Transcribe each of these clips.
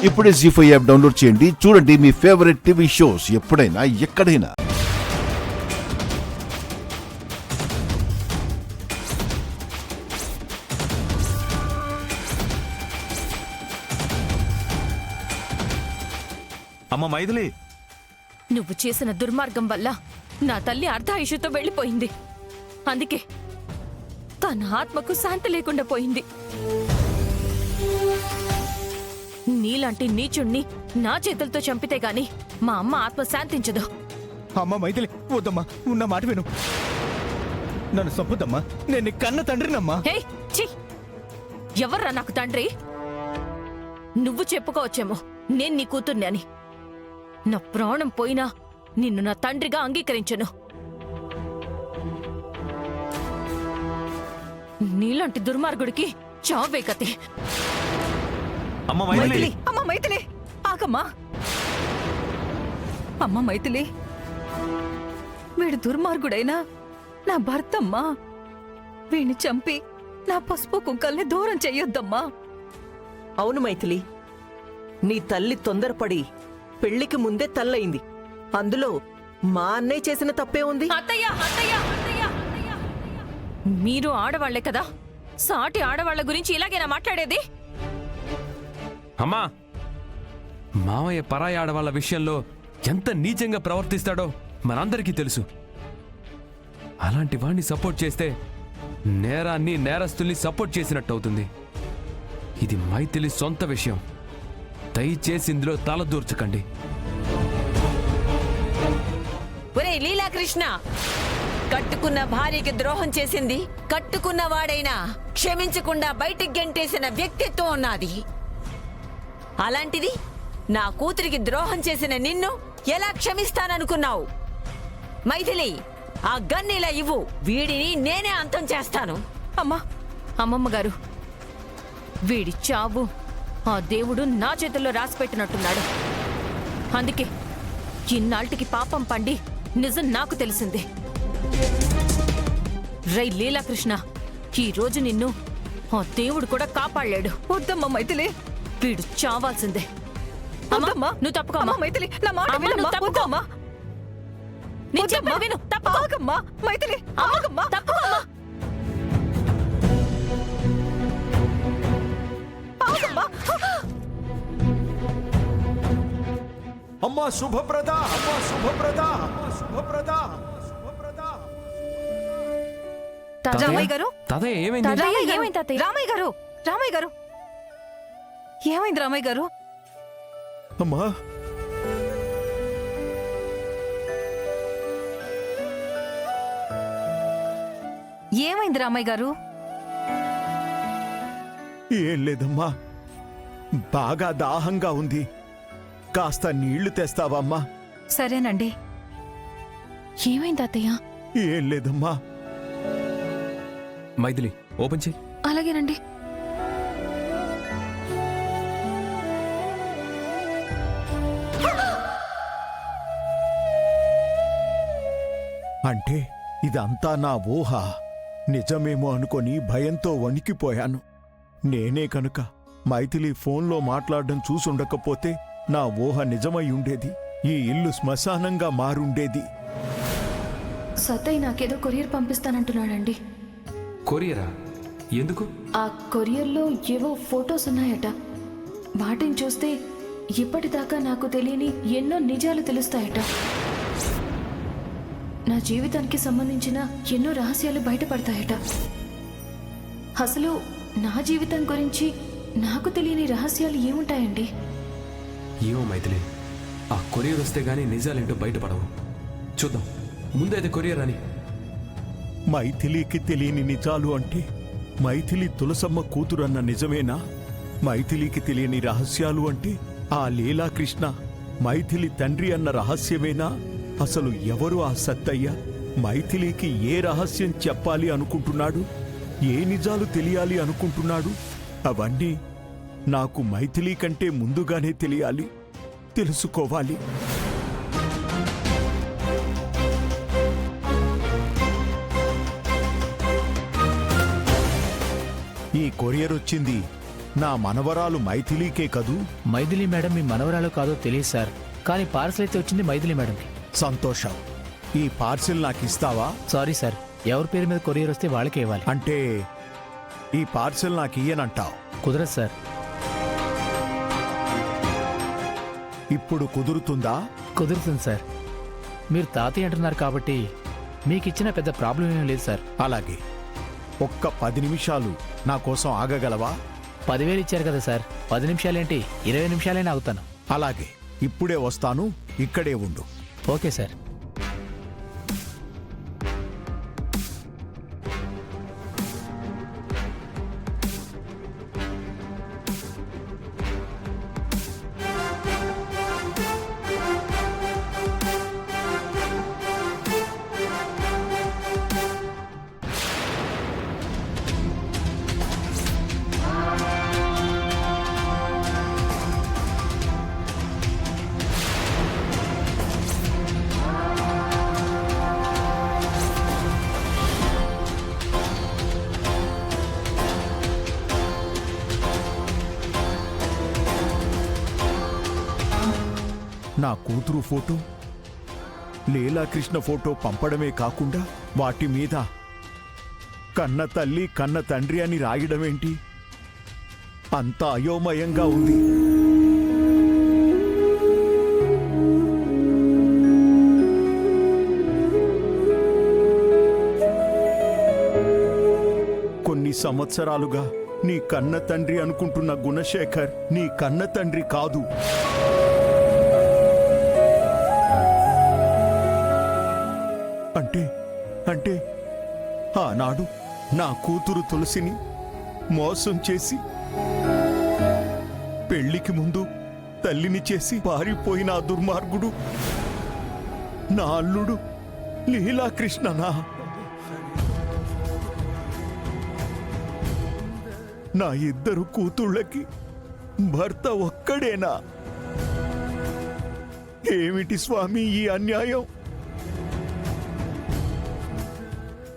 ఇప్పుడే జీ5 app download చేయండి. చూడండి మీ ఫేవరెట్ టీవీ షోస్ ఎప్పుడైనా ఎక్కడైనా. అమ్మ మైథిలి, నువ్వు చేసిన దుర్మార్గం వల్ల నా తల్లి అర్ధాయుషుతో వెళ్ళిపోయింది. అందుకే తన ఆత్మకు శాంతి లేకుండా పోయింది. నీలాంటి నీచుణ్ణి నా చేతులతో చంపితే గాని మా అమ్మ ఆత్మ శాంతించదు. అమ్మ మైథిలి, వద్దమ్మా, ఉన్న మాట విను. నన్ను చంపుదమ్మా, నేను కన్న తండ్రినమ్మా. హే ఛీ, ఎవర్రా నాకు తండ్రి? నువ్వు చెప్పుకోవచ్చేమో నేను నీ కూతుర్ని అని. నా ప్రాణం పోయినా నిన్ను నా తండ్రిగా అంగీకరించను. నీలాంటి దుర్మార్గుడికి చావే కతే. అమ్మ మైథిలి, అమ్మ మైథిలి, ఆగమ్మా. అమ్మ మైథిలి, వీడు దుర్మార్గుడైనా నా భర్తమ్మా. వీణ్ణి చంపి నా పసుపు కుంకల్ని దూరం చెయ్యొద్దమ్మా. అవును మైథిలి, నీ తల్లి తొందరపడి పెళ్లికి ముందే తల్లయింది. అందులో మా అన్నయ్య చేసిన తప్పే ఉంది. అత్తయ్య, అత్తయ్య, అత్తయ్య, అత్తయ్య. మీరు ఆడవాళ్లే కదా, సాటి ఆడవాళ్ల గురించి ఇలాగేనా మాట్లాడేది? అమ్మా, మామయ్య పరాయి ఆడవాళ్ల విషయంలో ఎంత నీచంగా ప్రవర్తిస్తాడో మనందరికీ తెలుసు. అలాంటి వాణ్ణి సపోర్ట్ చేస్తే నేరాన్ని, నేరస్తుల్ని సపోర్ట్ చేసినట్టు అవుతుంది. ఇది మైథిలి సొంత విషయం. దయచేసి ఇందులో తలదూర్చకండి. ఒరే లీలాకృష్ణ, కట్టుకున్న భార్యకి ద్రోహం చేసింది కట్టుకున్న వాడైనా క్షమించకుండా బయటికి గెంటేసిన వ్యక్తిత్వం ఉన్నది. అలాంటిది నా కూతురికి ద్రోహం చేసిన నిన్ను ఎలా క్షమిస్తాననుకున్నావు? మైథిలి, ఆ గన్నీలా ఇవ్వు, వీడిని నేనే అంతం చేస్తాను. అమ్మా, అమ్మమ్మ గారు, వీడి చావు ఆ దేవుడు నా చేతుల్లో రాసిపెట్టినట్టున్నాడు. అందుకే ఇన్నాళ్టికి పాపం పండి నిజం నాకు తెలిసింది. రై లీలాకృష్ణ, ఈ రోజు నిన్ను ఆ దేవుడు కూడా కాపాడలేడు. వద్దమ్మా మైథిలి, వీడు చావాల్సిందే. వద్దమ్మా. నువ్వు తప్పుకో అమ్మ మైథిలి, నా మాట అమ్మ, వినమ్మా. నువ్వు తప్పుకో. వద్దమ్మా. నేను చెప్పేది విను, తప్పుకో. ఆగమ్మా మైథిలి, ఆగమ్మా. తప్పుకో అమ్మా. ఆగమ్మా. అమ్మా శుభప్రద, అమ్మా శుభప్రద, అమ్మా శుభప్రద, శుభప్రద. రామయ్య గారు, తాతయ్య ఏమైంది? తాతయ్య, ఏమైంది తాతయ్య? రామయ్య గారు, రామయ్య గారు, ఏమైంది రామయ్య గారు? అమ్మా, ఏమైంది రామయ్య గారు? ఏం లేదమ్మా, బాగా దాహంగా ఉంది. కాస్త నీళ్లు తెస్తావమ్మా? సరేనండి. ఏమైంది తాతయ్య? ఏం లేదమ్మా. మైథిలి, ఓపెన్ చేయి. అలాగేనండి. అంటే ఇదంతా నా ఊహ. నిజమేమో అనుకొని భయంతో వణికిపోయాను. నేనే కనుక మైథిలి ఫోన్లో మాట్లాడడం చూసుండకపోతే నా ఊహ నిజమై ఉండేది. ఈ ఇల్లు శ్మశానంగా మారుండేది. సతయ్ నాకేదో కొరియర్ పంపిస్తానంటున్నాడండి. కొరియరా? ఎందుకు? ఆ కొరియర్లో ఏవో ఫొటోస్ ఉన్నాయట. వాటిని చూస్తే ఇప్పటిదాకా నాకు తెలియని ఎన్నో నిజాలు తెలుస్తాయట. నా జీవితానికి సంబంధించిన ఎన్నో రహస్యాలు బయటపడతాయట. అసలు నా జీవితం గురించి నాకు తెలియని రహస్యాలు ఏముంటాయండి? ఏమో మైథిలి, ఆ కొరియర్ వస్తే గానీ నిజాలేంటో బయటపడవు. చూద్దాం, ముందైతే కొరియర్ అని. మైథిలికి తెలియని నిజాలు అంటే మైథిలి తులసమ్మ కూతురన్న నిజమేనా? మైథిలికి తెలియని రహస్యాలు అంటే ఆ లీలాకృష్ణ మైథిలి తండ్రి అన్న రహస్యమేనా? అసలు ఎవరు ఆ సత్తయ్య? మైథిలికి ఏ రహస్యం చెప్పాలి అనుకుంటున్నాడు? ఏ నిజాలు తెలియాలి అనుకుంటున్నాడు? అవన్నీ నాకు మైథిలి కంటే ముందుగానే తెలియాలి, తెలుసుకోవాలి. ఈ కొరియర్ వచ్చింది నా మనవరాలు మైథిలీకే కదూ? మైథిలి మేడం మీ మనవరాలు కాదో తెలియదు సార్, కానీ పార్సల్ అయితే వచ్చింది మైథిలి మేడంకి. సంతోషం. ఈ పార్సిల్ నాకిస్తావా? సారీ సార్, ఎవరి పేరు మీద కొరియర్ వస్తే వాళ్ళకే ఇవ్వాలి. అంటే ఈ పార్సిల్ నాకు ఇయ్యనంటావు? కుదరదు సార్. ఇప్పుడు కుదురుతుందా? కుదురుతుంది సార్. మీరు తాతయ్య అంటున్నారు కాబట్టి మీకు ఇచ్చిన పెద్ద ప్రాబ్లం ఏమీ లేదు సార్. అలాగే. ఒక్క 10 నిమిషాలు నా కోసం ఆగగలవా? 10,000 ఇచ్చారు కదా సార్, 10 నిమిషాలేంటి 20 నిమిషాలైనా ఆగుతాను. అలాగే, ఇప్పుడే వస్తాను, ఇక్కడే ఉండు. Okay sir. నా కూతురు ఫోటో, లీలాకృష్ణ ఫోటో పంపడమే కాకుండా వాటి మీద కన్న తల్లి కన్న తండ్రి అని రాయడమేంటి? అంత అయోమయంగా ఉంది. కొన్ని సంవత్సరాలుగా నీ కన్న తండ్రి అనుకుంటున్న గుణశేఖర్ నీ కన్న తండ్రి కాదు. అంటే ఆనాడు నా కూతురు తులసిని మోసం చేసి పెళ్లికి ముందు తల్లిని చేసి పారిపోయిన ఆ దుర్మార్గుడు నా అల్లుడు లీలాకృష్ణనా? నా ఇద్దరు కూతుళ్ళకి భర్త ఒక్కడేనా? ఏమిటి స్వామి ఈ అన్యాయం?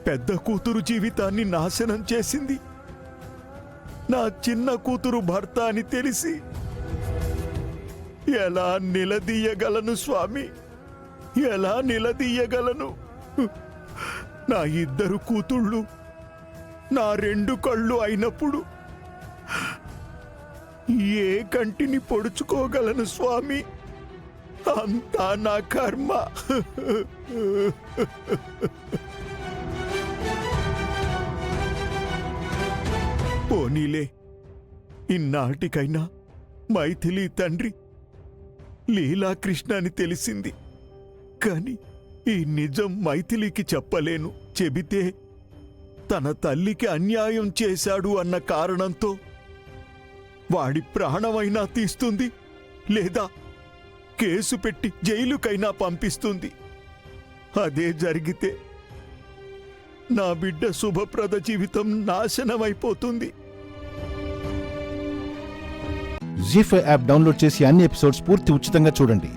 పెద్ద కూతురు జీవితాన్ని నాశనం చేసింది నా చిన్న కూతురు భర్త అని తెలిసి ఎలా నిలదీయగలను స్వామి? ఎలా నిలదీయగలను? నా ఇద్దరు కూతుళ్ళు నా 2 కళ్ళు అయినప్పుడు ఏ కంటిని పొడుచుకోగలను స్వామి? అంతా నా కర్మ. పోనీలే, ఇన్నాటికైనా మైథిలి తండ్రి లీలాకృష్ణ అని తెలిసింది. కాని ఈ నిజం మైథిలికి చెప్పలేను. చెబితే తన తల్లికి అన్యాయం చేశాడు అన్న కారణంతో వాడి ప్రాణమైనా తీస్తుంది, లేదా కేసు పెట్టి జైలుకైనా పంపిస్తుంది. అదే జరిగితే నా బిడ్డ శుభప్రద జీవితం నాశనమైపోతుంది. జీ5 యాప్ డౌన్లోడ్ చేసి అన్ని ఎపిసోడ్స్ పూర్తి ఉచితంగా చూడండి.